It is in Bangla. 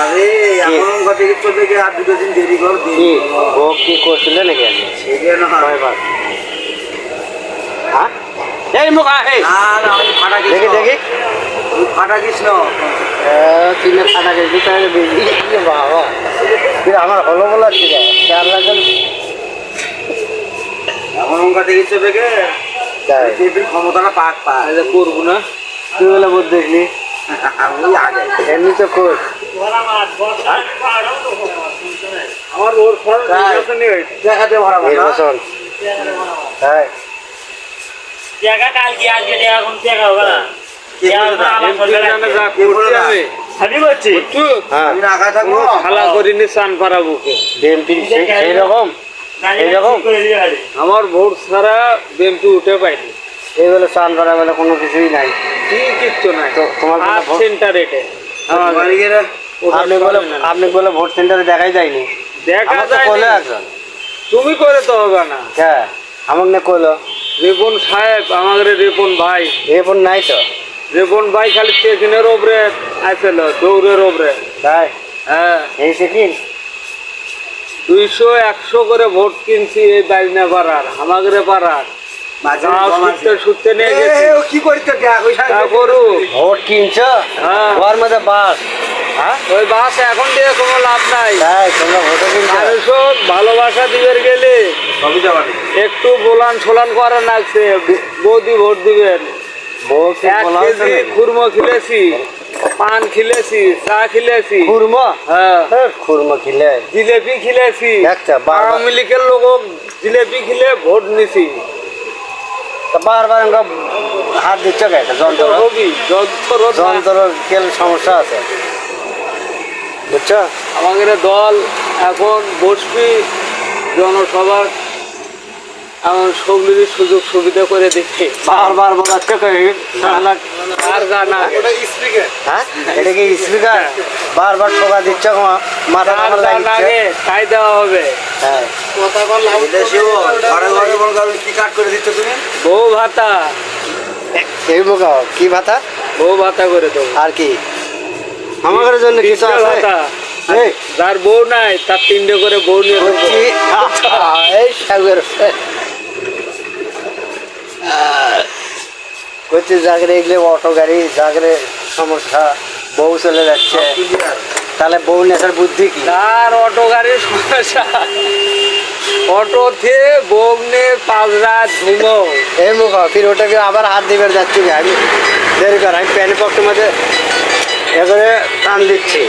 আরে এখন কথা কি চলবে কি আর দুটো দিন দেরি কর কি ও কি করছিল নাকি আজ সেগে না কয়বার হ্যাঁ এই মুখ এই না না আমি ফাটা গেছি দেখি দেখি তুই ফাটা গেছ না কিনে ফাটা গেছি তাহলে বুঝলি বাবা তুই আমার হলো বলা ঠিক আছে 4 লাখ এখন কথা কি চলবে কে বিজেপির ক্ষমতাটা পাক পাক করবো না তুই বলে বোধ দেখলি ওই আগে এমনি তো কর আমার ওর খরচ দেখাতে পারবো না হ্যাঁ টাকা কাল কি আজকে টাকা কোন টাকা হবে না আমি রাখা থাকবো খালা করিনি চান পারা বুকে বিএমপি এইরকম এইরকম আমার ভোট ছাড়া বিএমপি উঠে পাইনি এই বলে চান পারা বলে কোনো কিছুই নাই কি কিচ্ছু নাই তো তোমার সেন্টার এটা আপনি বলে ভোট সেন্টারে দেখাই যায়নি দেখা যায় একজন তুমি করে তো হবে না হ্যাঁ আমাকে না কইলো রিপন সাহেব আমাদের রিপন ভাই রিপন নাই তো রিপন ভাই খালি চেকিনের ওপরে আসছিল দৌড়ের ওপরে তাই হ্যাঁ এই চেকিন 200-100 করে ভোট কিনছি এই বাইনা পাড়ার আমাদের পাড়ার সুত্তে নিয়ে গেছি কি করতে ভোট কিনছ ওর মধ্যে বাস ওই বাস এখন দিয়ে কোনো লাভ নাই ভালোবাসা দিবের গেলে একটু বোলান ছোলান করা লাগছে বৌদি ভোট দিবেন 1 কেজি খুরমো খিলেছি পান খিলেছি চা খিলেছি খুরমো হ্যাঁ খুরমো খিলে জিলেপি খিলেছি আওয়ামী লীগের লোক জিলেপি খিলে ভোট নিছি বারবার হাত দিচ্ছ যন্ত্রের সমস্যা আছে বুঝছো আমাদের দল এখন বসবি জনসভার এমন সবলির সুযোগ সুবিধা করে দিচ্ছে বারবার বোঝাচ্ছে আর জানা হ্যাঁ এটা কি স্পিকার বারবার ঠোকা দিচ্ছ মাথা লাগে তাই দেওয়া হবে হ্যাঁ কি কাট করে দিচ্ছ তুমি বউ ভাতা এই বোকা কি ভাতা বউ ভাতা করে দেবো আর কি আমাদের জন্য কিছু আছে যার বউ নাই তার 3টে করে বউ নিয়ে এই সাগর করছি জাগরে এগুলো অটো গাড়ি জাগরে সমস্যা বউ চলে যাচ্ছে তাহলে বউ নেশার বুদ্ধি কি তার অটো গাড়ির সমস্যা অটো থেকে বউ নে 5 রাত ঘুমো এই মুখ ফির ওটাকে আবার হাত দিবার যাচ্ছি আমি দেরি কর আমি প্যানে পকেটের মধ্যে এবারে টান দিচ্ছি